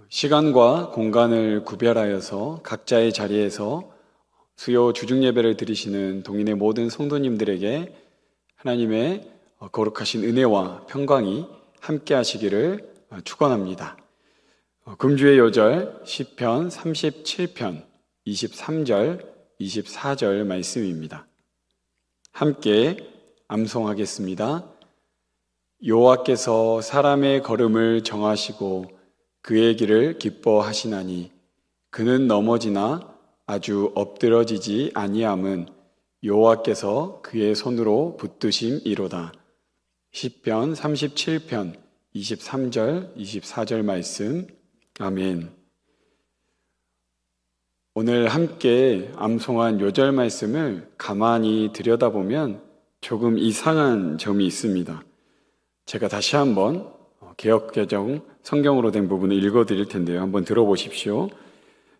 시간과 공간을 구별하여서 각자의 자리에서 수요 주중 예배를 드리시는 동인의 모든 성도님들에게 하나님의 거룩하신 은혜와 평강이 함께 하시기를 축원합니다. 금주의 요절 시편 37편 23절 24절 말씀입니다. 함께 암송하겠습니다. 여호와께서 사람의 걸음을 정하시고 그의 길을 기뻐하시나니 그는 넘어지나 아주 엎드러지지 아니함은 여호와께서 그의 손으로 붙드심이로다. 시편 37편 23절 24절 말씀. 아멘. 오늘 함께 암송한 요절 말씀을 가만히 들여다보면 조금 이상한 점이 있습니다. 제가 다시 한번 개역개정 성경으로 된 부분을 읽어드릴 텐데요. 한번 들어보십시오.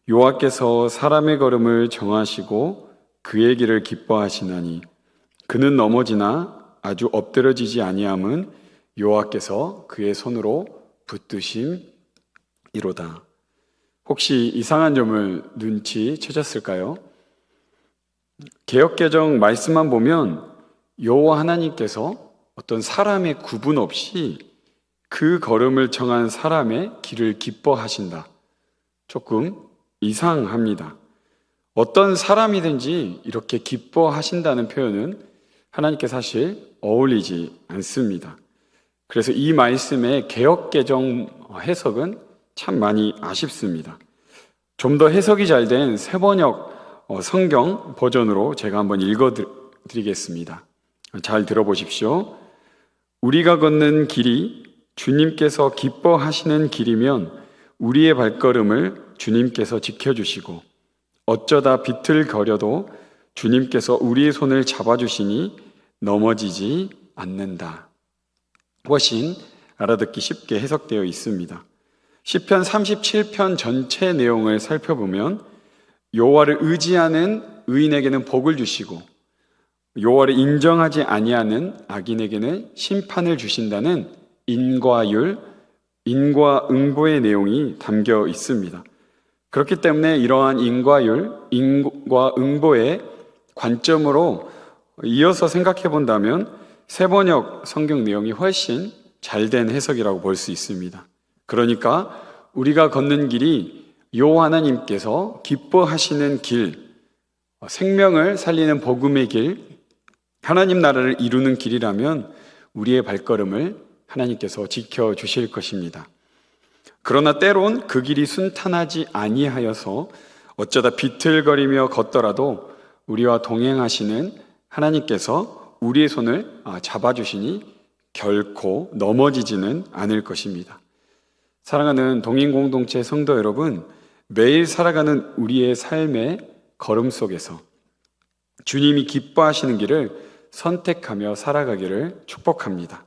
여호와께서 사람의 걸음을 정하시고 그의 길을 기뻐하시나니 그는 넘어지나 아주 엎드러지지 아니함은 여호와께서 그의 손으로 붙드심이로다. 혹시 이상한 점을 눈치채셨을까요? 개역개정 말씀만 보면 여호와 하나님께서 어떤 사람의 구분 없이 그 걸음을 정한 사람의 길을 기뻐하신다. 조금 이상합니다. 어떤 사람이든지 이렇게 기뻐하신다는 표현은 하나님께 사실 어울리지 않습니다. 그래서 이 말씀의 개역개정 해석은 참 많이 아쉽습니다. 좀 더 해석이 잘 된 새번역 성경 버전으로 제가 한번 읽어드리겠습니다. 잘 들어보십시오. 우리가 걷는 길이 주님께서 기뻐하시는 길이면 우리의 발걸음을 주님께서 지켜주시고 어쩌다 비틀거려도 주님께서 우리의 손을 잡아주시니 넘어지지 않는다. 훨씬 알아듣기 쉽게 해석되어 있습니다. 시편 37편 전체 내용을 살펴보면 여호와를 의지하는 의인에게는 복을 주시고 여호와를 인정하지 아니하는 악인에게는 심판을 주신다는 인과율, 인과응보의 내용이 담겨 있습니다. 그렇기 때문에 이러한 인과율, 인과응보의 관점으로 이어서 생각해 본다면 새번역 성경 내용이 훨씬 잘된 해석이라고 볼 수 있습니다. 그러니까 우리가 걷는 길이 여호와 하나님께서 기뻐하시는 길, 생명을 살리는 복음의 길, 하나님 나라를 이루는 길이라면 우리의 발걸음을 하나님께서 지켜주실 것입니다. 그러나 때론 그 길이 순탄하지 아니하여서 어쩌다 비틀거리며 걷더라도 우리와 동행하시는 하나님께서 우리의 손을 잡아주시니 결코 넘어지지는 않을 것입니다. 사랑하는 동인공동체 성도 여러분, 매일 살아가는 우리의 삶의 걸음 속에서 주님이 기뻐하시는 길을 선택하며 살아가기를 축복합니다.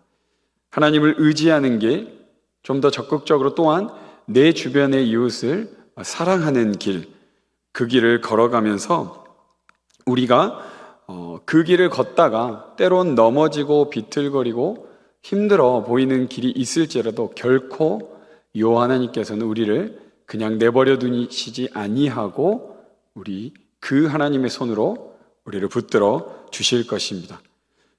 하나님을 의지하는 게 좀 더 적극적으로 또한 내 주변의 이웃을 사랑하는 길, 그 길을 걸어가면서 우리가 그 길을 걷다가 때론 넘어지고 비틀거리고 힘들어 보이는 길이 있을지라도 결코 여호와 하나님께서는 우리를 그냥 내버려 두시지 아니하고 우리 그 하나님의 손으로 우리를 붙들어 주실 것입니다.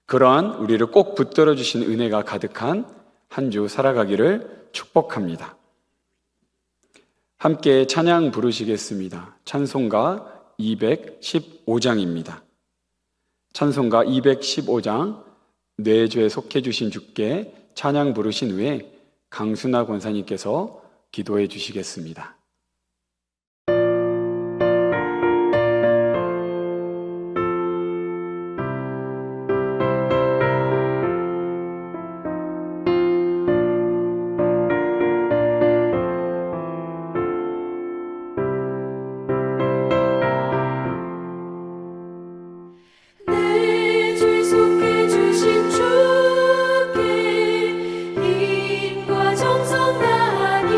그러한 우리를 꼭 붙들어 주신 은혜가 가득한 한 주 살아가기를 축복합니다. 함께 찬양 부르시겠습니다. 찬송가 215장입니다. 찬송가 215장 내 죄 속해 주신 주께 찬양 부르신 후에 강순아 권사님께서 기도해 주시겠습니다. 주께 인과 정성 다하니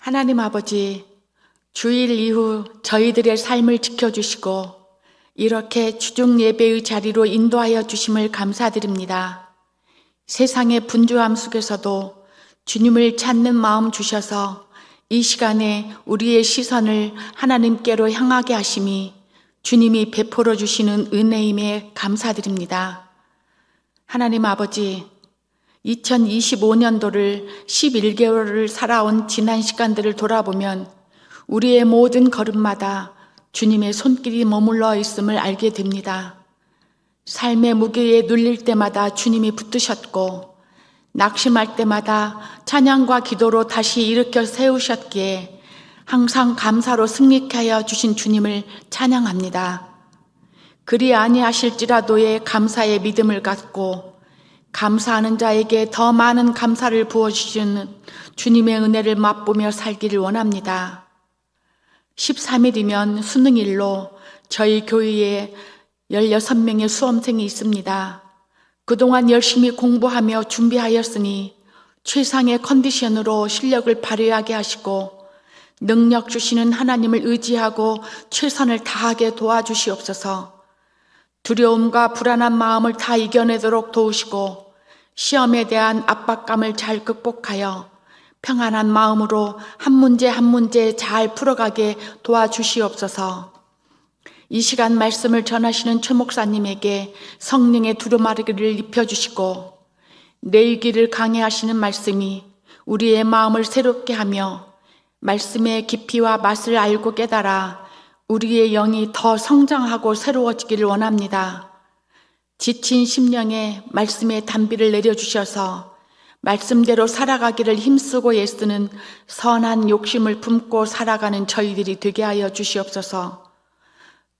하나님 아버지, 주일 이후 저희들의 삶을 지켜주시고 이렇게 주중 예배의 자리로 인도하여 주심을 감사드립니다. 세상의 분주함 속에서도 주님을 찾는 마음 주셔서 이 시간에 우리의 시선을 하나님께로 향하게 하심이 주님이 베풀어 주시는 은혜임에 감사드립니다. 하나님 아버지, 2025년도를 11개월을 살아온 지난 시간들을 돌아보면 우리의 모든 걸음마다 주님의 손길이 머물러 있음을 알게 됩니다. 삶의 무게에 눌릴 때마다 주님이 붙드셨고 낙심할 때마다 찬양과 기도로 다시 일으켜 세우셨기에 항상 감사로 승리케 하여 주신 주님을 찬양합니다. 그리 아니하실지라도의 감사의 믿음을 갖고 감사하는 자에게 더 많은 감사를 부어주시는 주님의 은혜를 맛보며 살기를 원합니다. 13일이면 수능일로 저희 교회에 16명의 수험생이 있습니다. 그동안 열심히 공부하며 준비하였으니 최상의 컨디션으로 실력을 발휘하게 하시고 능력 주시는 하나님을 의지하고 최선을 다하게 도와주시옵소서. 두려움과 불안한 마음을 다 이겨내도록 도우시고 시험에 대한 압박감을 잘 극복하여 평안한 마음으로 한 문제 한 문제 잘 풀어가게 도와주시옵소서. 이 시간 말씀을 전하시는 최 목사님에게 성령의 두루마리를 입혀주시고 내일기를 강해하시는 말씀이 우리의 마음을 새롭게 하며 말씀의 깊이와 맛을 알고 깨달아 우리의 영이 더 성장하고 새로워지기를 원합니다. 지친 심령에 말씀의 단비를 내려주셔서 말씀대로 살아가기를 힘쓰고 애쓰는 선한 욕심을 품고 살아가는 저희들이 되게 하여 주시옵소서.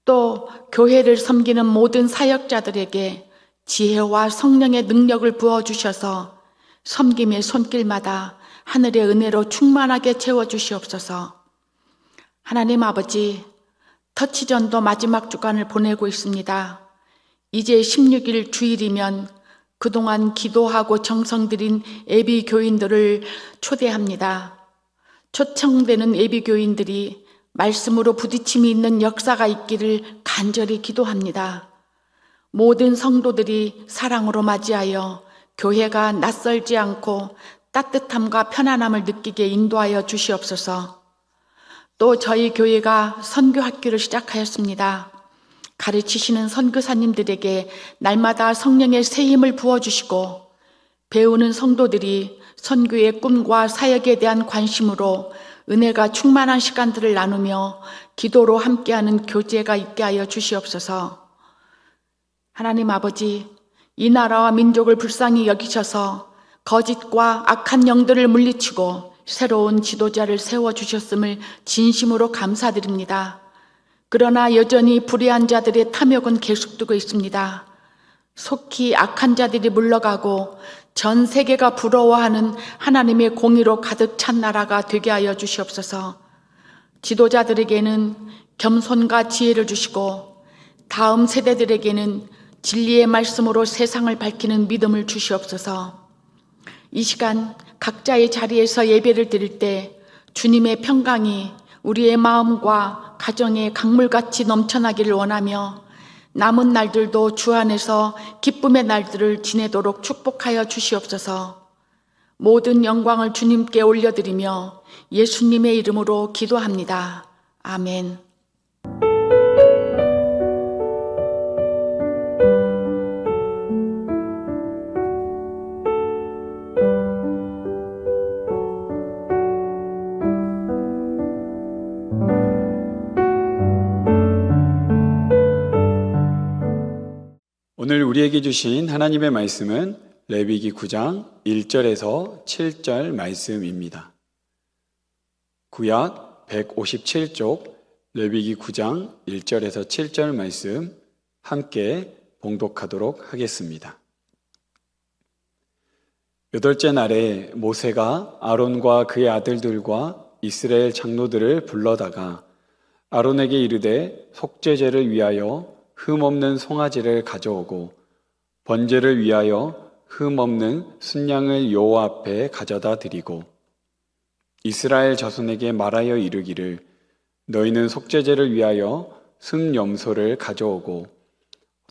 또 교회를 섬기는 모든 사역자들에게 지혜와 성령의 능력을 부어주셔서 섬김의 손길마다 하늘의 은혜로 충만하게 채워주시옵소서. 하나님 아버지, 터치전도 마지막 주간을 보내고 있습니다. 이제 16일 주일이면 그동안 기도하고 정성 들인 예비 교인들을 초대합니다. 초청되는 예비 교인들이 말씀으로 부딪힘이 있는 역사가 있기를 간절히 기도합니다. 모든 성도들이 사랑으로 맞이하여 교회가 낯설지 않고 따뜻함과 편안함을 느끼게 인도하여 주시옵소서. 또 저희 교회가 선교학교를 시작하였습니다. 가르치시는 선교사님들에게 날마다 성령의 새 힘을 부어주시고 배우는 성도들이 선교의 꿈과 사역에 대한 관심으로 은혜가 충만한 시간들을 나누며 기도로 함께하는 교제가 있게 하여 주시옵소서. 하나님 아버지, 이 나라와 민족을 불쌍히 여기셔서 거짓과 악한 영들을 물리치고 새로운 지도자를 세워주셨음을 진심으로 감사드립니다. 그러나 여전히 불의한 자들의 탐욕은 계속되고 있습니다. 속히 악한 자들이 물러가고 전 세계가 부러워하는 하나님의 공의로 가득 찬 나라가 되게 하여 주시옵소서. 지도자들에게는 겸손과 지혜를 주시고 다음 세대들에게는 진리의 말씀으로 세상을 밝히는 믿음을 주시옵소서. 이 시간 각자의 자리에서 예배를 드릴 때 주님의 평강이 우리의 마음과 가정에 강물같이 넘쳐나기를 원하며 남은 날들도 주 안에서 기쁨의 날들을 지내도록 축복하여 주시옵소서. 모든 영광을 주님께 올려드리며 예수님의 이름으로 기도합니다. 아멘. 오늘 우리에게 주신 하나님의 말씀은 레위기 9장 1절에서 7절 말씀입니다. 구약 157쪽 레위기 9장 1절에서 7절 말씀 함께 봉독하도록 하겠습니다. 여덟째 날에 모세가 아론과 그의 아들들과 이스라엘 장로들을 불러다가 아론에게 이르되 속죄제를 위하여 흠없는 송아지를 가져오고 번제를 위하여 흠없는 순양을 여호와 앞에 가져다 드리고 이스라엘 자손에게 말하여 이르기를 너희는 속죄제를 위하여 순염소를 가져오고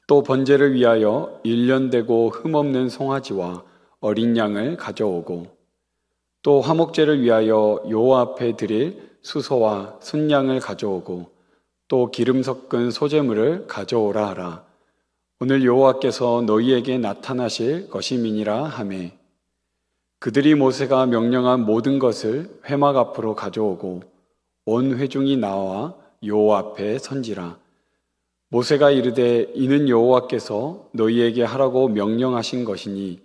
또 번제를 위하여 1년 되고 흠없는 송아지와 어린 양을 가져오고 또 화목제를 위하여 여호와 앞에 드릴 수소와 순양을 가져오고 또 기름 섞은 소제물을 가져오라 하라. 오늘 여호와께서 너희에게 나타나실 것임이니라 하매 그들이 모세가 명령한 모든 것을 회막 앞으로 가져오고 온 회중이 나와 여호와 앞에 선지라. 모세가 이르되 이는 여호와께서 너희에게 하라고 명령하신 것이니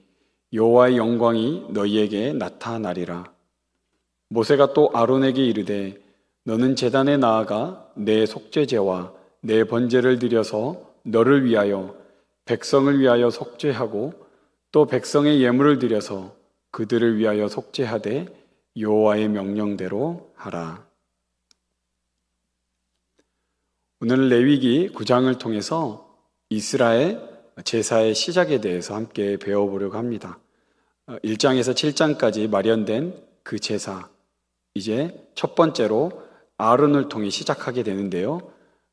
여호와의 영광이 너희에게 나타나리라. 모세가 또 아론에게 이르되 너는 제단에 나아가 내 속죄제와 내 번제를 드려서 너를 위하여 백성을 위하여 속죄하고 또 백성의 예물을 드려서 그들을 위하여 속죄하되 여호와의 명령대로 하라. 오늘 레위기 9장을 통해서 이스라엘 제사의 시작에 대해서 함께 배워보려고 합니다. 1장에서 7장까지 마련된 그 제사, 이제 첫 번째로 아론을 통해 시작하게 되는데요.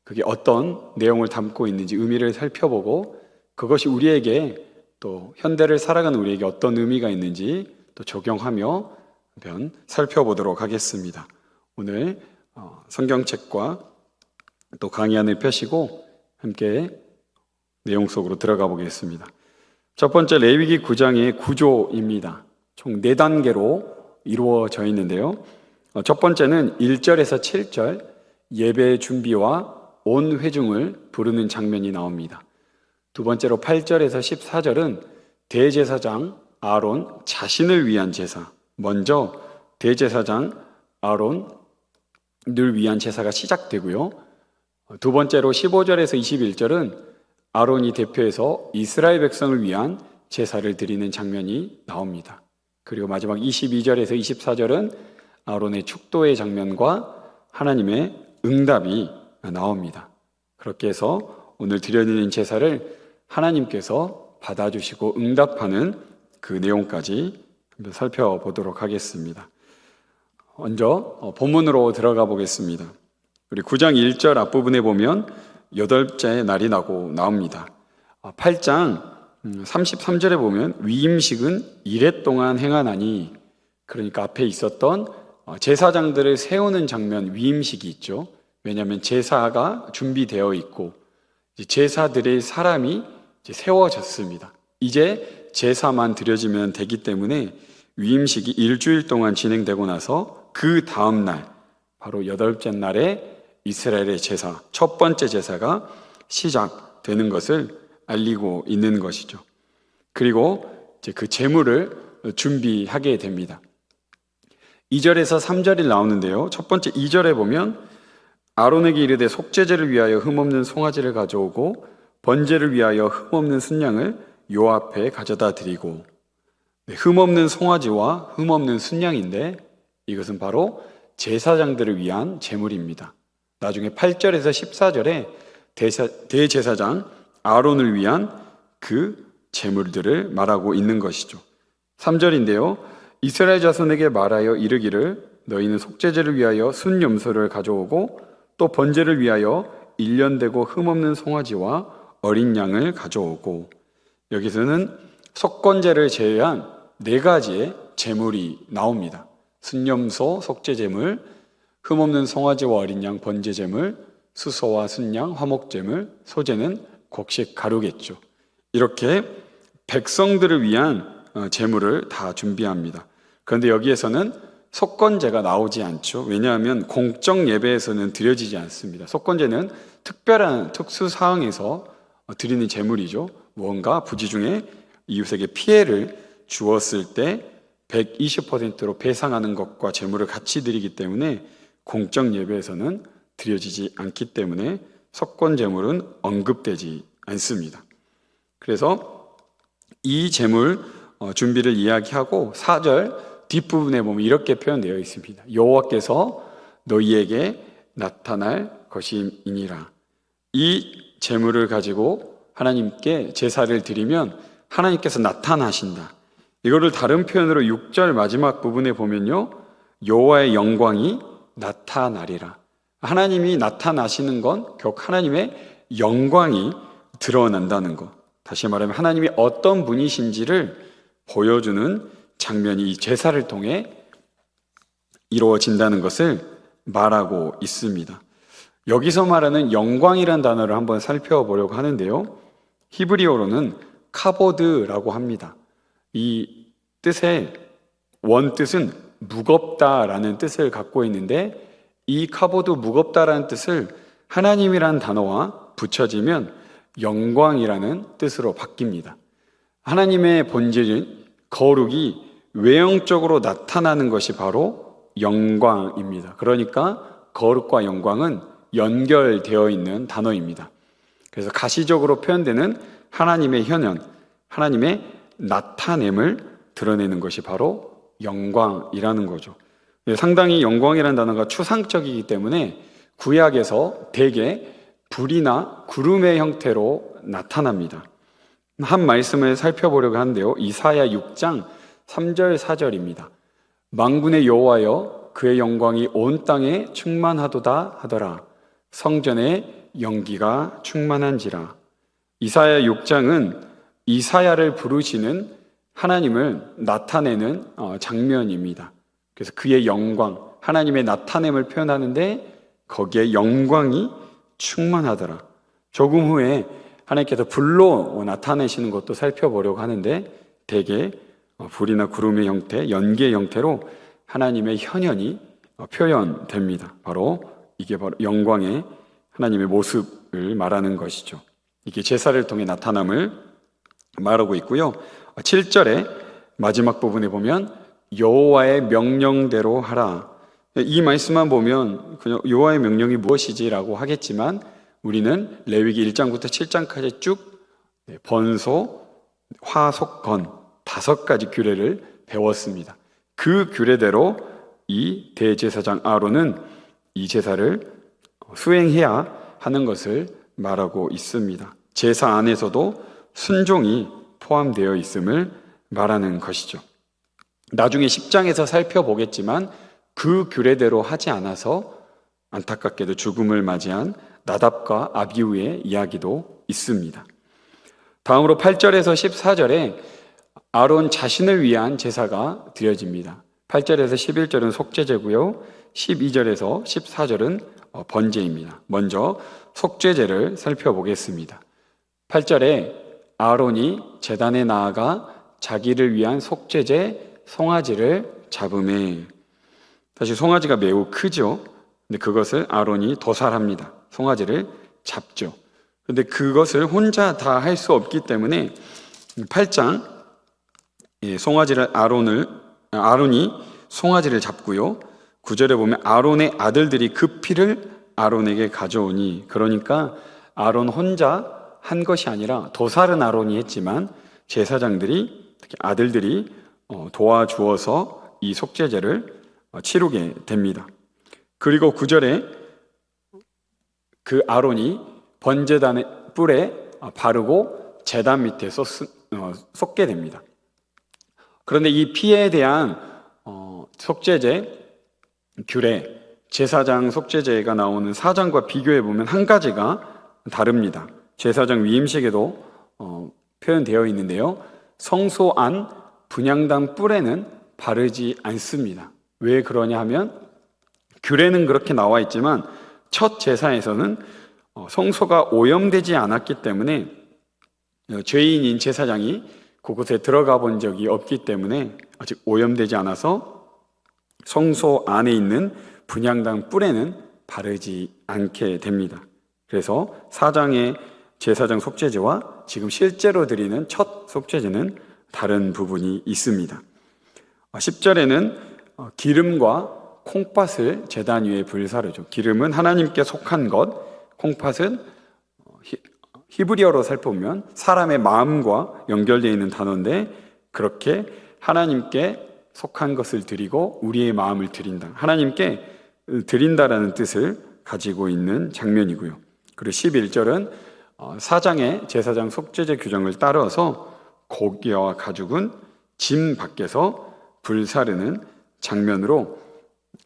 그게 어떤 내용을 담고 있는지 의미를 살펴보고 그것이 우리에게 또 현대를 살아가는 우리에게 어떤 의미가 있는지 또 적용하며 한번 살펴보도록 하겠습니다. 오늘 성경책과 또 강의안을 펴시고 함께 내용 속으로 들어가 보겠습니다. 첫 번째 레위기 9장의 구조입니다. 총 4단계로 이루어져 있는데요. 첫 번째는 1절에서 7절 예배 준비와 온 회중을 부르는 장면이 나옵니다. 두 번째로 8절에서 14절은 대제사장 아론 자신을 위한 제사, 먼저 대제사장 아론을 위한 제사가 시작되고요. 두 번째로 15절에서 21절은 아론이 대표해서 이스라엘 백성을 위한 제사를 드리는 장면이 나옵니다. 그리고 마지막 22절에서 24절은 아론의 축도의 장면과 하나님의 응답이 나옵니다. 그렇게 해서 오늘 드려지는 제사를 하나님께서 받아주시고 응답하는 그 내용까지 한번 살펴보도록 하겠습니다. 먼저 본문으로 들어가 보겠습니다. 우리 9장 1절 앞부분에 보면 8째 날이 나옵니다. 8장 33절에 보면 위임식은 이레 동안 행하나니, 그러니까 앞에 있었던 제사장들을 세우는 장면, 위임식이 있죠. 왜냐하면 제사가 준비되어 있고 제사들의 사람이 이제 세워졌습니다. 이제 제사만 드려지면 되기 때문에 위임식이 일주일 동안 진행되고 나서 그 다음 날 바로 8째 날에 이스라엘의 제사, 첫 번째 제사가 시작되는 것을 알리고 있는 것이죠. 그리고 이제 그 제물을 준비하게 됩니다. 2절에서 3절이 나오는데요. 첫 번째 2절에 보면 아론에게 이르되 속죄제를 위하여 흠없는 송아지를 가져오고 번제를 위하여 흠없는 순양을 요 앞에 가져다 드리고, 흠없는 송아지와 흠없는 순양인데 이것은 바로 제사장들을 위한 제물입니다. 나중에 8절에서 14절에 대제사장 아론을 위한 그 제물들을 말하고 있는 것이죠. 3절인데요. 이스라엘 자손에게 말하여 이르기를 너희는 속죄제를 위하여 순염소를 가져오고 또 번제를 위하여 1년 되고 흠없는 송아지와 어린 양을 가져오고, 여기서는 속건제를 제외한 4가지의 제물이 나옵니다. 순염소, 속죄제물, 흠없는 송아지와 어린 양, 번제제물, 수소와 순양, 화목제물, 소제는 곡식 가루겠죠. 이렇게 백성들을 위한 제물을 다 준비합니다. 그런데 여기에서는 속건제가 나오지 않죠. 왜냐하면 공적 예배에서는 드려지지 않습니다. 속건제는 특별한 특수 사항에서 드리는 제물이죠. 무언가 부지 중에 이웃에게 피해를 주었을 때 120%로 배상하는 것과 제물을 같이 드리기 때문에 공적 예배에서는 드려지지 않기 때문에 속건 제물은 언급되지 않습니다. 그래서 이 제물 준비를 이야기하고 4절 뒷부분에 보면 이렇게 표현되어 있습니다. 여호와께서 너희에게 나타날 것이니라. 이 제물을 가지고 하나님께 제사를 드리면 하나님께서 나타나신다. 이거를 다른 표현으로 6절 마지막 부분에 보면요, 여호와의 영광이 나타나리라. 하나님이 나타나시는 건 결국 하나님의 영광이 드러난다는 것. 다시 말하면 하나님이 어떤 분이신지를 보여주는 장면이 이 제사를 통해 이루어진다는 것을 말하고 있습니다. 여기서 말하는 영광이란 단어를 한번 살펴보려고 하는데요. 히브리어로는 카보드라고 합니다. 이 뜻의 원뜻은 무겁다라는 뜻을 갖고 있는데, 이 카보드 무겁다라는 뜻을 하나님이란 단어와 붙여지면 영광이라는 뜻으로 바뀝니다. 하나님의 본질은 거룩이 외형적으로 나타나는 것이 바로 영광입니다. 그러니까 거룩과 영광은 연결되어 있는 단어입니다. 그래서 가시적으로 표현되는 하나님의 현현, 하나님의 나타냄을 드러내는 것이 바로 영광이라는 거죠. 상당히 영광이라는 단어가 추상적이기 때문에 구약에서 대개 불이나 구름의 형태로 나타납니다. 한 말씀을 살펴보려고 하는데요. 이사야 6장 3절 4절입니다. 만군의 여호와여 그의 영광이 온 땅에 충만하도다 하더라. 성전에 연기가 충만한지라. 이사야 6장은 이사야를 부르시는 하나님을 나타내는 장면입니다. 그래서 그의 영광, 하나님의 나타냄을 표현하는데 거기에 영광이 충만하더라. 조금 후에 하나님께서 불로 나타내시는 것도 살펴보려고 하는데 대개 불이나 구름의 형태, 연기의 형태로 하나님의 현현이 표현됩니다. 이게 바로 영광의 하나님의 모습을 말하는 것이죠. 이게 제사를 통해 나타남을 말하고 있고요. 7절의 마지막 부분에 보면 여호와의 명령대로 하라. 이 말씀만 보면 그냥 여호와의 명령이 무엇이지라고 하겠지만 우리는 레위기 1장부터 7장까지 쭉 번소, 화속, 건 5가지 규례를 배웠습니다. 그 규례대로 이 대제사장 아론은 이 제사를 수행해야 하는 것을 말하고 있습니다. 제사 안에서도 순종이 포함되어 있음을 말하는 것이죠. 나중에 10장에서 살펴보겠지만 그 규례대로 하지 않아서 안타깝게도 죽음을 맞이한 나답과 아비후의 이야기도 있습니다. 다음으로 8절에서 14절에 아론 자신을 위한 제사가 드려집니다. 8절에서 11절은 속죄제고요. 12절에서 14절은 번제입니다. 먼저 속죄제를 살펴보겠습니다. 8절에 아론이 제단에 나아가 자기를 위한 속죄제 송아지를 잡음에, 사실 송아지가 매우 크죠. 근데 그것을 아론이 도살합니다. 송아지를 잡죠. 근데 그것을 혼자 다 할 수 없기 때문에 8장 송아지를 아론이 송아지를 잡고요. 9절에 보면 아론의 아들들이 그 피를 아론에게 가져오니, 그러니까 아론 혼자 한 것이 아니라 도살은 아론이 했지만 제사장들이, 특히 아들들이 도와주어서 이 속죄제를 치르게 됩니다. 그리고 9절에 그 아론이 번제단의 뿔에 바르고 제단 밑에서 쏟게 됩니다. 그런데 이 피에 대한 속죄제 규례, 제사장 속죄제가 나오는 4장과 비교해 보면 한 가지가 다릅니다. 제사장 위임식에도 표현되어 있는데요. 성소 안 분향단 뿔에는 바르지 않습니다. 왜 그러냐 하면 규례는 그렇게 나와 있지만 첫 제사에서는 성소가 오염되지 않았기 때문에 죄인인 제사장이 그곳에 들어가 본 적이 없기 때문에 아직 오염되지 않아서 성소 안에 있는 분향단 뿔에는 바르지 않게 됩니다. 그래서 4장의 제사장 속죄제와 지금 실제로 드리는 첫 속죄제는 다른 부분이 있습니다. 10절에는 기름과 콩팥을 제단 위에 불사르죠. 기름은 하나님께 속한 것, 콩팥은 히브리어로 살펴보면 사람의 마음과 연결되어 있는 단어인데, 그렇게 하나님께 속한 것을 드리고 우리의 마음을 드린다, 하나님께 드린다라는 뜻을 가지고 있는 장면이고요. 그리고 11절은 사장의 제사장 속죄제 규정을 따라서 고기와 가죽은 짐 밖에서 불사르는 장면으로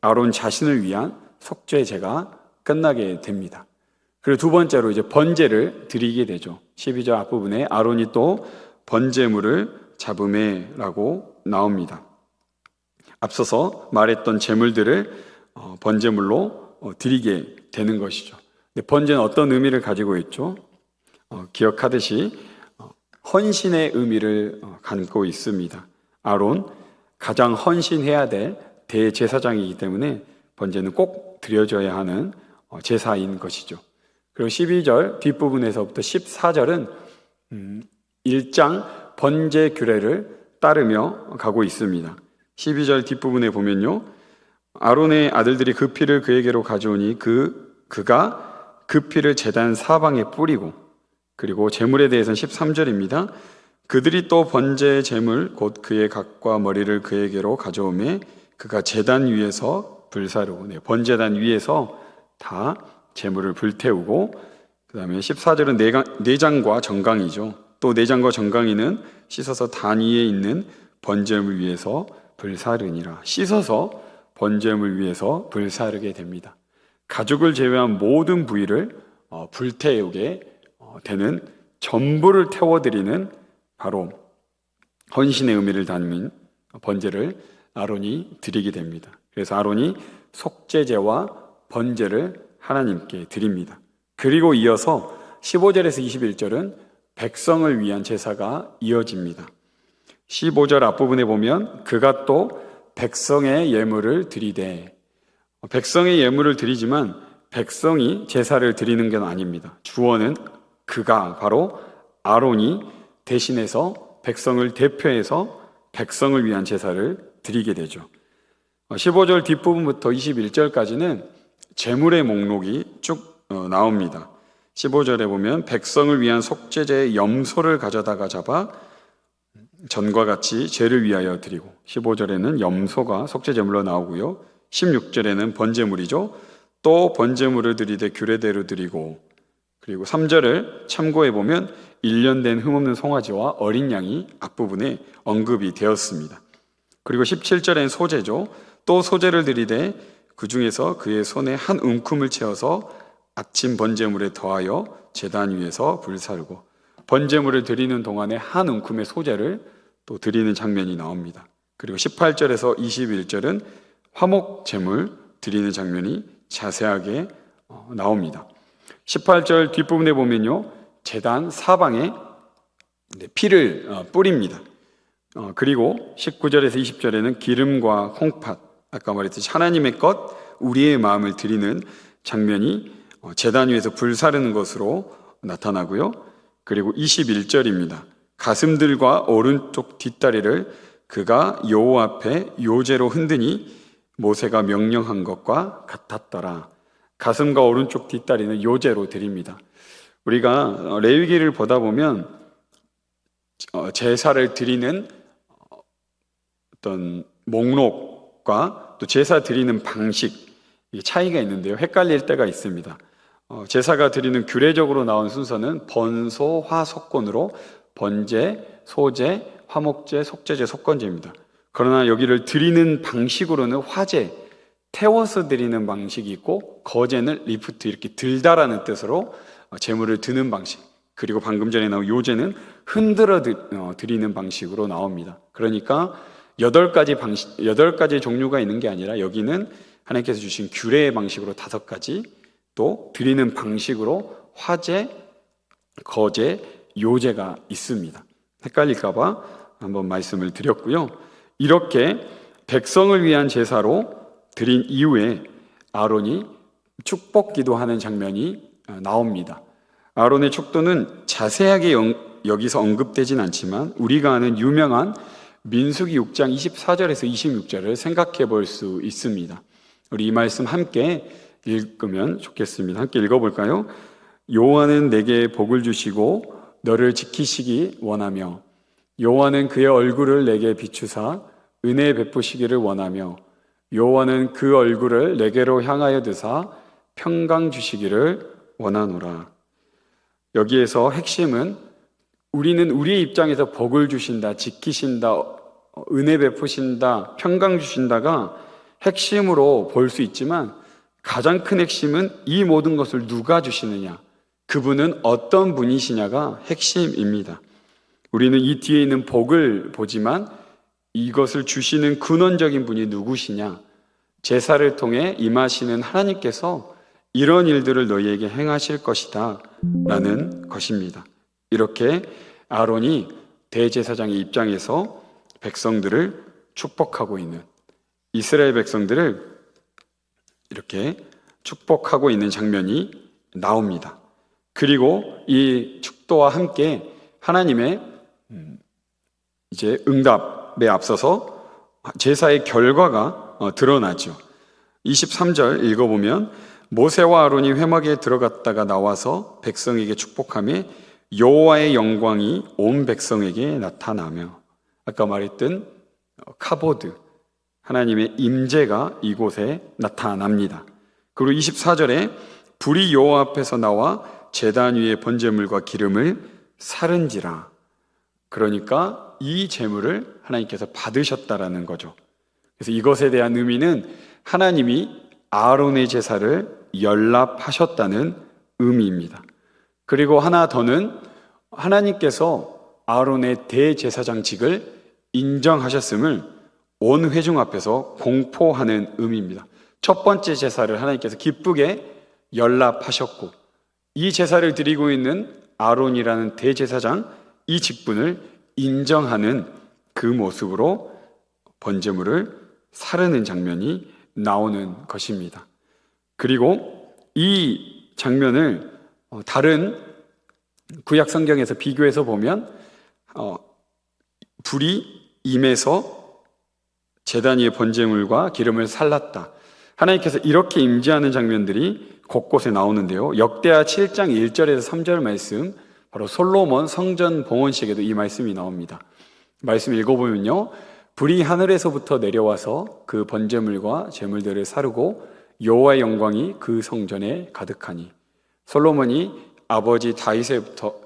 아론 자신을 위한 속죄제가 끝나게 됩니다. 그리고 두 번째로 이제 번제를 드리게 되죠. 12절 앞부분에 아론이 또 번제물을 잡으매라고 나옵니다. 앞서서 말했던 제물들을 번제물로 드리게 되는 것이죠. 근데 번제는 어떤 의미를 가지고 있죠? 기억하듯이 헌신의 의미를 갖고 있습니다. 아론, 가장 헌신해야 될 대제사장이기 때문에 번제는 꼭 드려져야 하는 제사인 것이죠. 그리고 12절 뒷부분에서부터 14절은 1장 번제 규례를 따르며 가고 있습니다. 12절 뒷부분에 보면요, 아론의 아들들이 그 피를 그에게로 가져오니 그가 그 피를 제단 사방에 뿌리고, 그리고 제물에 대해서는 13절입니다. 그들이 또 번제 제물 곧 그의 각과 머리를 그에게로 가져오매 그가 제단 위에서 불사르고, 번제단 위에서 다 제물을 불태우고, 그 다음에 14절은 내장과 정강이죠. 또 내장과 정강이는 씻어서 단 위에 있는 번제물 위에서 불사르니라. 씻어서 번제물 위에서 불사르게 됩니다. 가죽을 제외한 모든 부위를 불태우게 되는, 전부를 태워드리는 바로 헌신의 의미를 담은 번제를 아론이 드리게 됩니다. 그래서 아론이 속죄제와 번제를 하나님께 드립니다. 그리고 이어서 15절에서 21절은 백성을 위한 제사가 이어집니다. 15절 앞부분에 보면 그가 또 백성의 예물을 드리되, 백성의 예물을 드리지만 백성이 제사를 드리는 건 아닙니다. 주어는 그가, 바로 아론이 대신해서 백성을 대표해서 백성을 위한 제사를 드리게 되죠. 15절 뒷부분부터 21절까지는 제물의 목록이 쭉 나옵니다. 15절에 보면 백성을 위한 속죄제의 염소를 가져다가 잡아 전과 같이 죄를 위하여 드리고, 15절에는 염소가 속죄제물로 나오고요. 16절에는 번제물이죠. 또 번제물을 드리되 규례대로 드리고, 그리고 3절을 참고해 보면 1년 된 흠없는 송아지와 어린 양이 앞부분에 언급이 되었습니다. 그리고 17절엔 소제죠. 또 소제를 드리되 그 중에서 그의 손에 한 움큼을 채워서 아침 번제물에 더하여 제단 위에서 불사르고, 번제물을 드리는 동안에 한 움큼의 소제를 또 드리는 장면이 나옵니다. 그리고 18절에서 21절은 화목제물 드리는 장면이 자세하게 나옵니다. 18절 뒷부분에 보면요, 제단 사방에 피를 뿌립니다. 그리고 19절에서 20절에는 기름과 콩팥, 아까 말했듯이 하나님의 것, 우리의 마음을 드리는 장면이 제단 위에서 불사르는 것으로 나타나고요. 그리고 21절입니다. 가슴들과 오른쪽 뒷다리를 그가 여호와 앞에 요제로 흔드니 모세가 명령한 것과 같았더라. 가슴과 오른쪽 뒷다리는 요제로 드립니다. 우리가 레위기를 보다 보면 제사를 드리는 어떤 목록과 또 제사 드리는 방식, 차이가 있는데요. 헷갈릴 때가 있습니다. 제사가 드리는 규례적으로 나온 순서는 번소, 화속건으로 번제, 소제, 화목제, 속제제, 속건제입니다. 그러나 여기를 드리는 방식으로는 화제, 태워서 드리는 방식이 있고, 거제는 리프트, 이렇게 들다라는 뜻으로 제물을 드는 방식, 그리고 방금 전에 나온 요제는 흔들어 드리는 방식으로 나옵니다. 그러니까 8가지 종류가 있는 게 아니라 여기는 하나님께서 주신 규례의 방식으로 5가지, 또 드리는 방식으로 화제, 거제, 요제가 있습니다. 헷갈릴까봐 한번 말씀을 드렸고요. 이렇게 백성을 위한 제사로 드린 이후에 아론이 축복 기도하는 장면이 나옵니다. 아론의 축도는 자세하게 여기서 언급되진 않지만 우리가 아는 유명한 민수기 6장 24절에서 26절을 생각해 볼 수 있습니다. 우리 이 말씀 함께 읽으면 좋겠습니다. 함께 읽어볼까요? 여호와는 내게 복을 주시고 너를 지키시기 원하며, 여호와는 그의 얼굴을 내게 비추사 은혜 베푸시기를 원하며, 여호와는 그 얼굴을 내게로 향하여 드사 평강 주시기를 원하노라. 여기에서 핵심은 우리는 우리의 입장에서 복을 주신다, 지키신다, 은혜 베푸신다, 평강 주신다가 핵심으로 볼 수 있지만 가장 큰 핵심은 이 모든 것을 누가 주시느냐, 그분은 어떤 분이시냐가 핵심입니다. 우리는 이 뒤에 있는 복을 보지만 이것을 주시는 근원적인 분이 누구시냐, 제사를 통해 임하시는 하나님께서 이런 일들을 너희에게 행하실 것이다 라는 것입니다. 이렇게 아론이 대제사장의 입장에서 백성들을 축복하고 있는, 이스라엘 백성들을 이렇게 축복하고 있는 장면이 나옵니다. 그리고 이 축도와 함께 하나님의 이제 응답에 앞서서 제사의 결과가 드러나죠. 23절 읽어보면 모세와 아론이 회막에 들어갔다가 나와서 백성에게 축복하며 여호와의 영광이 온 백성에게 나타나며, 아까 말했던 카보드, 하나님의 임재가 이곳에 나타납니다. 그리고 24절에 불이 여호와 앞에서 나와 제단 위에 번제물과 기름을 사른지라. 그러니까 이 제물을 하나님께서 받으셨다라는 거죠. 그래서 이것에 대한 의미는 하나님이 아론의 제사를 연락하셨다는 의미입니다. 그리고 하나 더는 하나님께서 아론의 대제사장직을 인정하셨음을 온 회중 앞에서 공포하는 의미입니다. 첫 번째 제사를 하나님께서 기쁘게 연락하셨고, 이 제사를 드리고 있는 아론이라는 대제사장, 이 직분을 인정하는 그 모습으로 번제물을 사르는 장면이 나오는 것입니다. 그리고 이 장면을 다른 구약 성경에서 비교해서 보면 불이 임해서 제단 위에 번제물과 기름을 살랐다, 하나님께서 이렇게 임재하는 장면들이 곳곳에 나오는데요. 역대하 7장 1절에서 3절 말씀, 바로 솔로몬 성전 봉헌식에도 이 말씀이 나옵니다. 말씀 읽어보면요, 불이 하늘에서부터 내려와서 그 번제물과 제물들을 사르고 여호와의 영광이 그 성전에 가득하니, 솔로몬이 아버지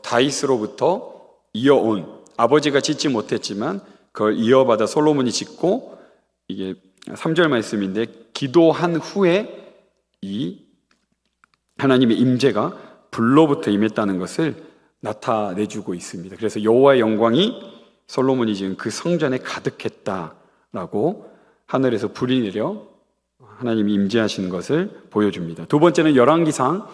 다윗으로부터 이어온, 아버지가 짓지 못했지만 그걸 이어받아 솔로몬이 짓고, 이게 3절 말씀인데 기도한 후에 이 하나님의 임재가 불로부터 임했다는 것을 나타내주고 있습니다. 그래서 여호와의 영광이 솔로몬이 지은 그 성전에 가득했다라고 하늘에서 불이 내려 하나님이 임재하시는 것을 보여줍니다. 두 번째는 열왕기상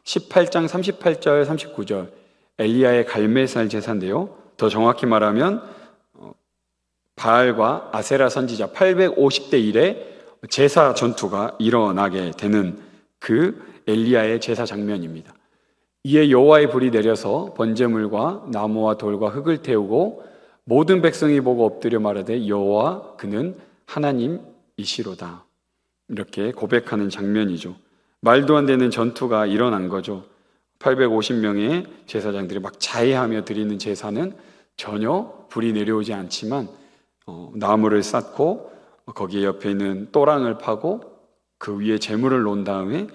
18장 38절 39절 엘리야의 갈멜살 제사인데요. 더 정확히 말하면 바알과 아세라 선지자 850대 1의 제사 전투가 일어나게 되는 그 엘리야의 제사 장면입니다. 이에 여호와의 불이 내려서 번제물과 나무와 돌과 흙을 태우고 모든 백성이 보고 엎드려 말하되 여호와 그는 하나님이시로다, 이렇게 고백하는 장면이죠. 말도 안 되는 전투가 일어난 거죠. 850명의 제사장들이 막 자해하며 드리는 제사는 전혀 불이 내려오지 않지만 나무를 쌓고 거기에 옆에 있는 또랑을 파고 그 위에 제물을 놓은 다음에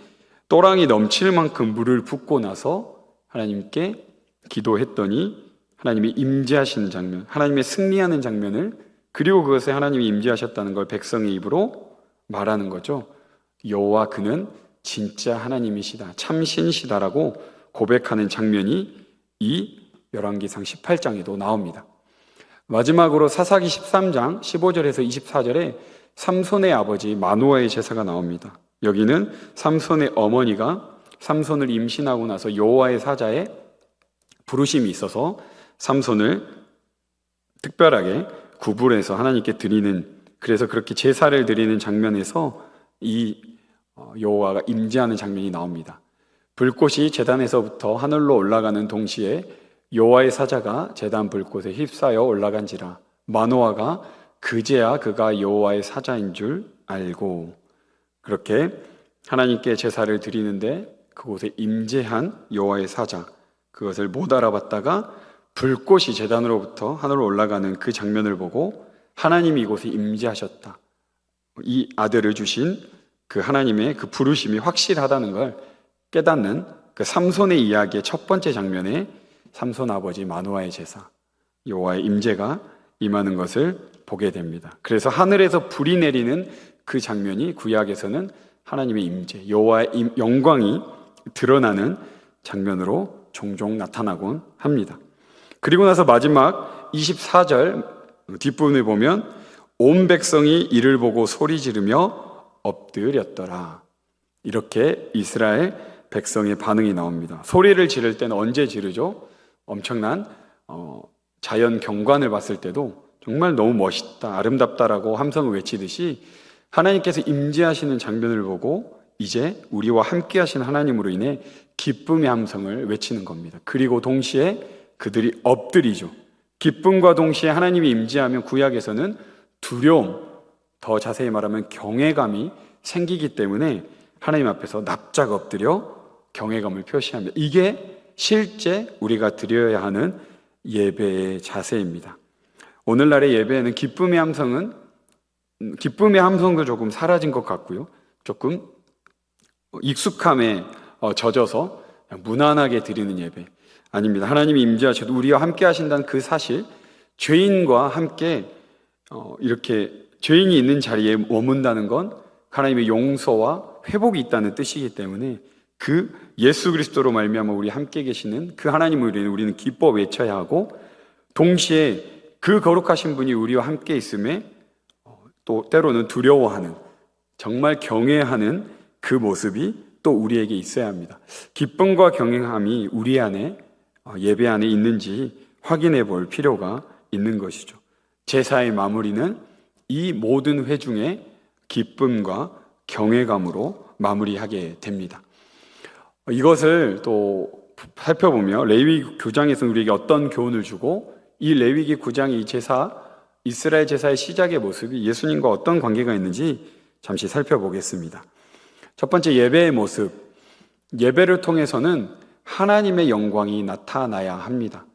또랑이 넘칠 만큼 물을 붓고 나서 하나님께 기도했더니 하나님이 임재하시는 장면, 하나님의 승리하는 장면을, 그리고 그것에 하나님이 임재하셨다는 걸 백성의 입으로 말하는 거죠. 여호와 그는 진짜 하나님이시다, 참신이시다라고 고백하는 장면이 이 열왕기상 18장에도 나옵니다. 마지막으로 사사기 13장 15절에서 24절에 삼손의 아버지 마노아의 제사가 나옵니다. 여기는 삼손의 어머니가 삼손을 임신하고 나서 여호와의 사자에 부르심이 있어서 삼손을 특별하게 구분해서 하나님께 드리는, 그래서 그렇게 제사를 드리는 장면에서 이 여호와가 임재하는 장면이 나옵니다. 불꽃이 제단에서부터 하늘로 올라가는 동시에 여호와의 사자가 제단 불꽃에 휩싸여 올라간지라 마노아가 그제야 그가 여호와의 사자인 줄 알고, 그렇게 하나님께 제사를 드리는데 그곳에 임재한 여호와의 사자, 그것을 못 알아봤다가 불꽃이 제단으로부터 하늘로 올라가는 그 장면을 보고 하나님이 이곳에 임재하셨다, 이 아들을 주신 그 하나님의 그 부르심이 확실하다는 걸 깨닫는 그 삼손의 이야기의 첫 번째 장면에 삼손 아버지 마노아의 제사, 여호와의 임재가 임하는 것을 보게 됩니다. 그래서 하늘에서 불이 내리는 그 장면이 구약에서는 하나님의 임재, 여호와의 영광이 드러나는 장면으로 종종 나타나곤 합니다. 그리고 나서 마지막 24절 뒷부분에 보면 온 백성이 이를 보고 소리 지르며 엎드렸더라. 이렇게 이스라엘 백성의 반응이 나옵니다. 소리를 지를 때는 언제 지르죠? 엄청난 자연 경관을 봤을 때도 정말 너무 멋있다, 아름답다라고 함성을 외치듯이 하나님께서 임재하시는 장면을 보고 이제 우리와 함께 하신 하나님으로 인해 기쁨의 함성을 외치는 겁니다. 그리고 동시에 그들이 엎드리죠. 기쁨과 동시에 하나님이 임재하면 구약에서는 두려움, 더 자세히 말하면 경외감이 생기기 때문에 하나님 앞에서 납작 엎드려 경외감을 표시합니다. 이게 실제 우리가 드려야 하는 예배의 자세입니다. 오늘날의 예배에는 기쁨의 함성도 조금 사라진 것 같고요. 조금 익숙함에 젖어서 무난하게 드리는 예배 아닙니다. 하나님이 임재하셔도 우리와 함께 하신다는 그 사실, 죄인과 함께 이렇게 죄인이 있는 자리에 머문다는 건 하나님의 용서와 회복이 있다는 뜻이기 때문에 그 예수 그리스도로 말미암아 우리 함께 계시는 그 하나님을 위해 우리는 기뻐 외쳐야 하고, 동시에 그 거룩하신 분이 우리와 함께 있음에 또 때로는 두려워하는, 정말 경외하는 그 모습이 또 우리에게 있어야 합니다. 기쁨과 경외함이 우리 안에, 예배 안에 있는지 확인해 볼 필요가 있는 것이죠. 제사의 마무리는 이 모든 회중의 기쁨과 경외감으로 마무리하게 됩니다. 이것을 또 살펴보며 레위기 9장에서는 우리에게 어떤 교훈을 주고, 이 레위기 9장의 이 제사, 이스라엘 제사의 시작의 모습이 예수님과 어떤 관계가 있는지 잠시 살펴보겠습니다. 첫 번째, 예배의 모습. 예배를 통해서는 하나님의 영광이 나타나야 합니다.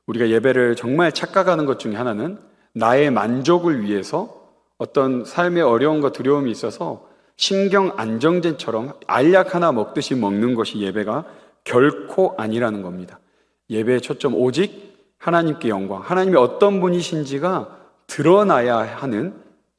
우리가 예배를 정말 착각하는 것 중에 하나는 나의 만족을 위해서 어떤 삶의 어려움과 두려움이 있어서 신경 안정제처럼 알약 하나 먹듯이 먹는 것이 예배가 결코 아니라는 겁니다. 예배의 초점 오직 하나님께 영광, 하나님이 어떤 분이신지가 드러나야 하는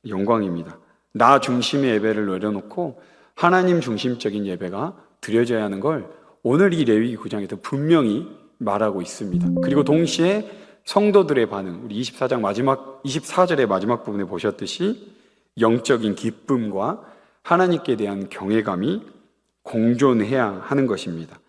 영광입니다. 나 중심의 예배를 내려놓고 하나님 중심적인 예배가 드려져야 하는 걸 오늘 이 레위기 9장에서 분명히 말하고 있습니다. 그리고 동시에 성도들의 반응, 우리 24절의 마지막 부분에 보셨듯이 영적인 기쁨과 하나님께 대한 경외감이 공존해야 하는 것입니다.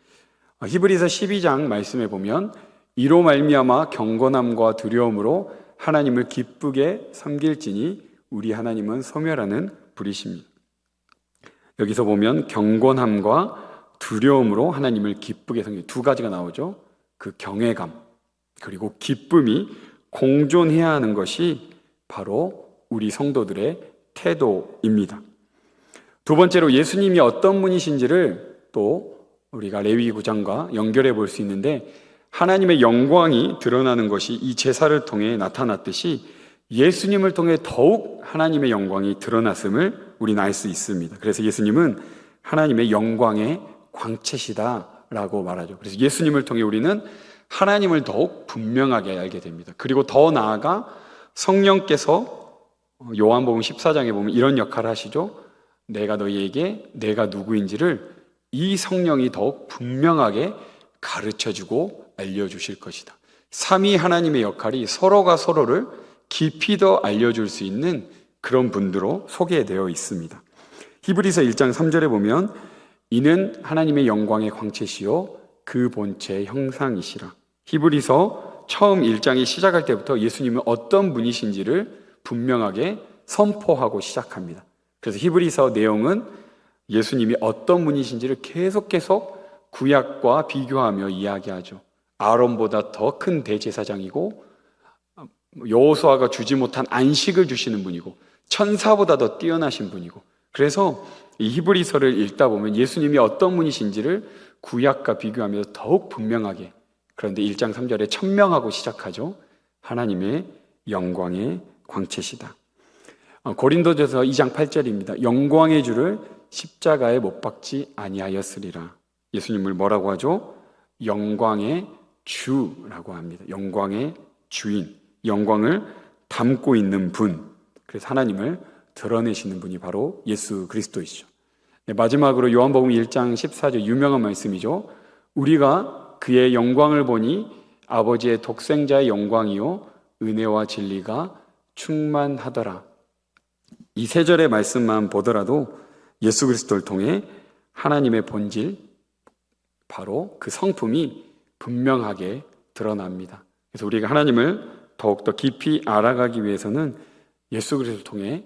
히브리서 12장 말씀에 보면 이로 말미암아 경건함과 두려움으로 하나님을 기쁘게 섬길지니 우리 하나님은 소멸하는 불이십니다. 여기서 보면 경건함과 두려움으로 하나님을 기쁘게 섬기는 두 가지가 나오죠. 그 경외감 그리고 기쁨이 공존해야 하는 것이 바로 우리 성도들의 태도입니다. 두 번째로 예수님이 어떤 분이신지를 또 우리가 레위기 9장과 연결해 볼 수 있는데, 하나님의 영광이 드러나는 것이 이 제사를 통해 나타났듯이 예수님을 통해 더욱 하나님의 영광이 드러났음을 우리는 알 수 있습니다. 그래서 예수님은 하나님의 영광의 광채시다라고 말하죠. 그래서 예수님을 통해 우리는 하나님을 더욱 분명하게 알게 됩니다. 그리고 더 나아가 성령께서 요한복음 14장에 보면 이런 역할을 하시죠. 내가 너희에게 내가 누구인지를 이 성령이 더욱 분명하게 가르쳐주고 알려주실 것이다. 삼위 하나님의 역할이 서로가 서로를 깊이 더 알려줄 수 있는 그런 분들로 소개되어 있습니다. 히브리서 1장 3절에 보면 이는 하나님의 영광의 광채시요 그 본체의 형상이시라. 히브리서 처음 1장이 시작할 때부터 예수님은 어떤 분이신지를 분명하게 선포하고 시작합니다. 그래서 히브리서 내용은 예수님이 어떤 분이신지를 계속 구약과 비교하며 이야기하죠. 아론보다 더 큰 대제사장이고 여호수아가 주지 못한 안식을 주시는 분이고 천사보다 더 뛰어나신 분이고, 그래서 이 히브리서를 읽다 보면 예수님이 어떤 분이신지를 구약과 비교하면서 더욱 분명하게, 그런데 1장 3절에 천명하고 시작하죠. 하나님의 영광의 광채시다. 고린도전서 2장 8절입니다. 영광의 주를 십자가에 못 박지 아니하였으리라. 예수님을 뭐라고 하죠? 영광의 주라고 합니다. 영광의 주인, 영광을 담고 있는 분. 그래서 하나님을 드러내시는 분이 바로 예수 그리스도이시죠. 네, 마지막으로 요한복음 1장 14절 유명한 말씀이죠. 우리가 그의 영광을 보니 아버지의 독생자의 영광이요 은혜와 진리가 충만하더라. 이 세 절의 말씀만 보더라도 예수 그리스도를 통해 하나님의 본질, 바로 그 성품이 분명하게 드러납니다. 그래서 우리가 하나님을 더욱더 깊이 알아가기 위해서는 예수 그리스도를 통해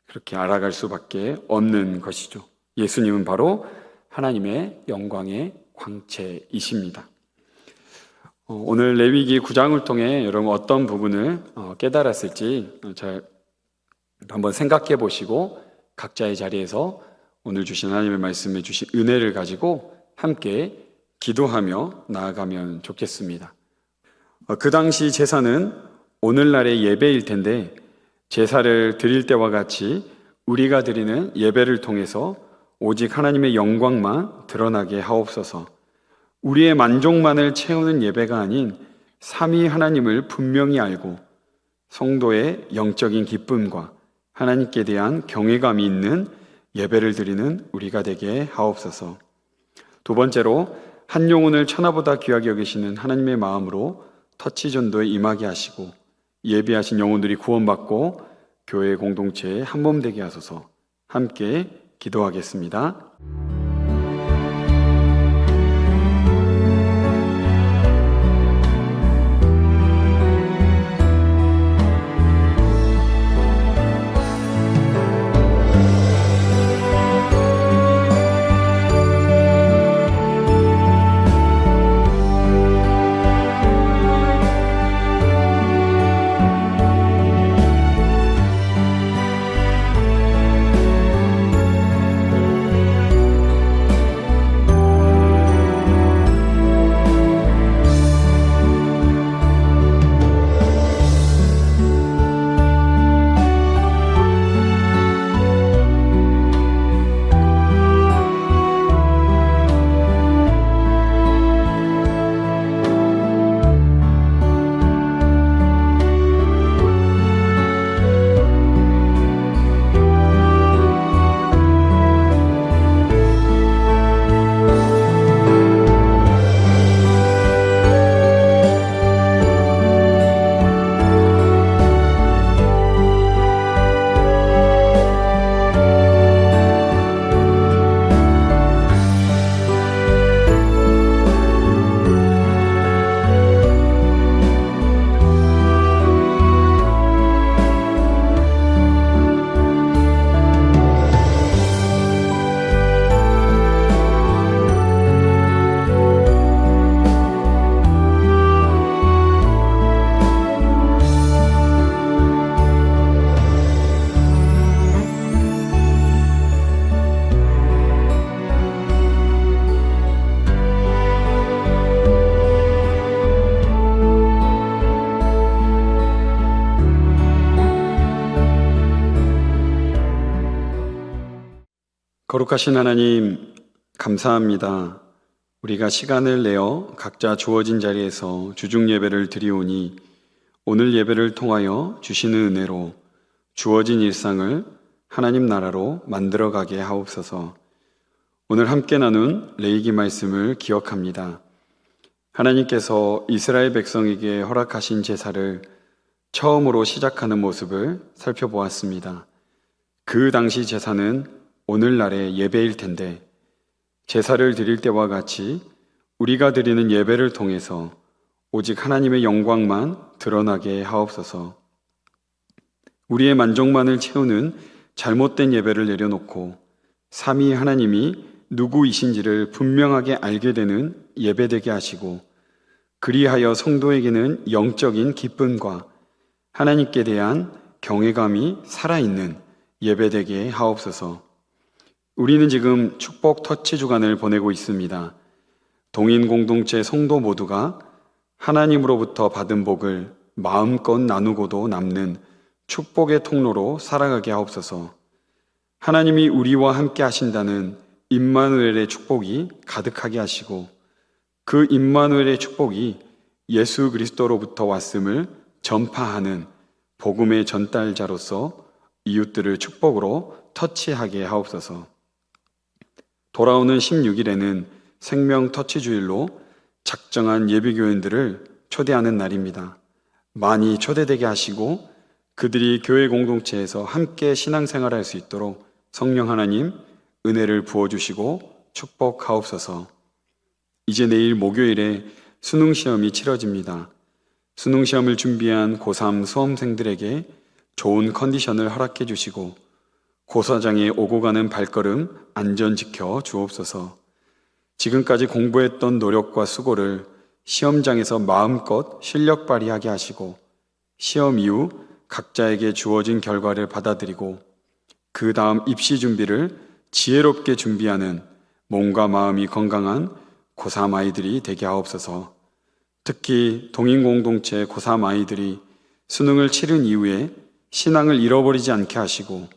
그렇게 알아갈 수밖에 없는 것이죠. 예수님은 바로 하나님의 영광의 광채이십니다. 오늘 레위기 9장을 통해 여러분 어떤 부분을 깨달았을지 잘 한번 생각해 보시고 각자의 자리에서 오늘 주신 하나님의 말씀에 주신 은혜를 가지고 함께 기도하며 나아가면 좋겠습니다. 그 당시 제사는 오늘날의 예배일 텐데 제사를 드릴 때와 같이 우리가 드리는 예배를 통해서 오직 하나님의 영광만 드러나게 하옵소서. 우리의 만족만을 채우는 예배가 아닌 삼위 하나님을 분명히 알고 성도의 영적인 기쁨과 하나님께 대한 경외감이 있는 예배를 드리는 우리가 되게 하옵소서. 두 번째로 한 영혼을 천하보다 귀하게 여기시는 하나님의 마음으로 터치전도에 임하게 하시고 예비하신 영혼들이 구원받고 교회 공동체에 한 몸 되게 하소서. 함께 기도하겠습니다. 거룩하신 하나님, 감사합니다. 우리가 시간을 내어 각자 주어진 자리에서 주중 예배를 드리오니 오늘 예배를 통하여 주시는 은혜로 주어진 일상을 하나님 나라로 만들어가게 하옵소서. 오늘 함께 나눈 레위기 말씀을 기억합니다. 하나님께서 이스라엘 백성에게 허락하신 제사를 처음으로 시작하는 모습을 살펴보았습니다. 그 당시 제사는 오늘날의 예배일 텐데 제사를 드릴 때와 같이 우리가 드리는 예배를 통해서 오직 하나님의 영광만 드러나게 하옵소서. 우리의 만족만을 채우는 잘못된 예배를 내려놓고 삼위 하나님이 누구이신지를 분명하게 알게 되는 예배되게 하시고 그리하여 성도에게는 영적인 기쁨과 하나님께 대한 경외감이 살아있는 예배되게 하옵소서. 우리는 지금 축복 터치 주간을 보내고 있습니다. 동인 공동체 성도 모두가 하나님으로부터 받은 복을 마음껏 나누고도 남는 축복의 통로로 살아가게 하옵소서. 하나님이 우리와 함께 하신다는 임마누엘의 축복이 가득하게 하시고 그 임마누엘의 축복이 예수 그리스도로부터 왔음을 전파하는 복음의 전달자로서 이웃들을 축복으로 터치하게 하옵소서. 돌아오는 16일에는 생명 터치 주일로 작정한 예비교인들을 초대하는 날입니다. 많이 초대되게 하시고 그들이 교회 공동체에서 함께 신앙생활할 수 있도록 성령 하나님 은혜를 부어주시고 축복하옵소서. 이제 내일 목요일에 수능시험이 치러집니다. 수능시험을 준비한 고3 수험생들에게 좋은 컨디션을 허락해 주시고 고사장에 오고 가는 발걸음 안전 지켜 주옵소서. 지금까지 공부했던 노력과 수고를 시험장에서 마음껏 실력 발휘하게 하시고 시험 이후 각자에게 주어진 결과를 받아들이고 그 다음 입시 준비를 지혜롭게 준비하는 몸과 마음이 건강한 고3 아이들이 되게 하옵소서. 특히 동인공동체 고3 아이들이 수능을 치른 이후에 신앙을 잃어버리지 않게 하시고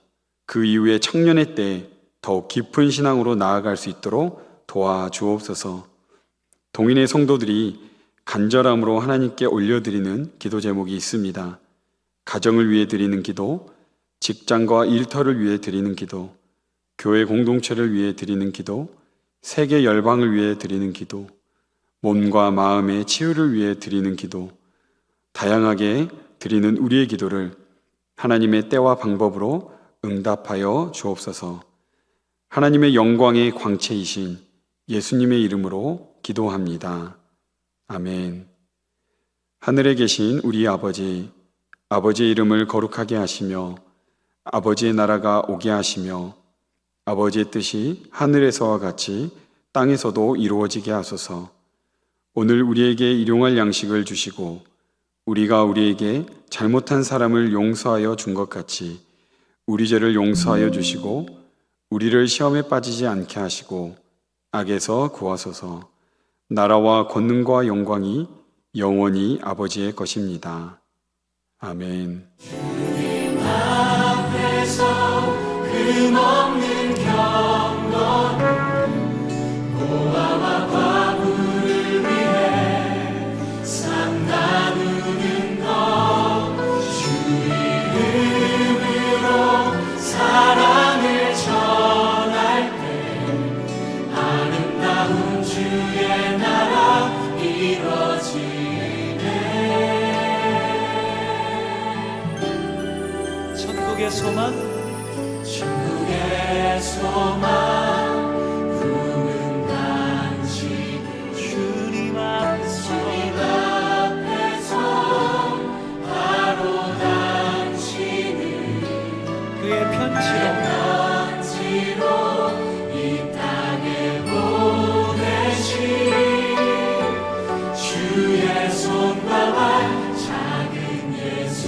그 이후에 청년의 때에 더욱 깊은 신앙으로 나아갈 수 있도록 도와주옵소서. 동인의 성도들이 간절함으로 하나님께 올려드리는 기도 제목이 있습니다. 가정을 위해 드리는 기도, 직장과 일터를 위해 드리는 기도, 교회 공동체를 위해 드리는 기도, 세계 열방을 위해 드리는 기도, 몸과 마음의 치유를 위해 드리는 기도, 다양하게 드리는 우리의 기도를 하나님의 때와 방법으로 응답하여 주옵소서. 하나님의 영광의 광채이신 예수님의 이름으로 기도합니다. 아멘. 하늘에 계신 우리 아버지, 아버지의 이름을 거룩하게 하시며 아버지의 나라가 오게 하시며 아버지의 뜻이 하늘에서와 같이 땅에서도 이루어지게 하소서. 오늘 우리에게 일용할 양식을 주시고 우리가 우리에게 잘못한 사람을 용서하여 준 것 같이 우리 죄를 용서하여 주시고 우리를 시험에 빠지지 않게 하시고 악에서 구하소서. 나라와 권능과 영광이 영원히 아버지의 것입니다. 아멘. 주님 앞에서 금없는 경건 고아와 과부를 위해 삶 나누는 것 주의 이름으로 사랑을 전할 때 아름다운 주의 나라 이루어지네. 천국의 소망, 천국의 소망 부는 당신 주님 앞에서 바로 당신을 그의 편지로 이 땅에 보내신 주의 손과 작은 예수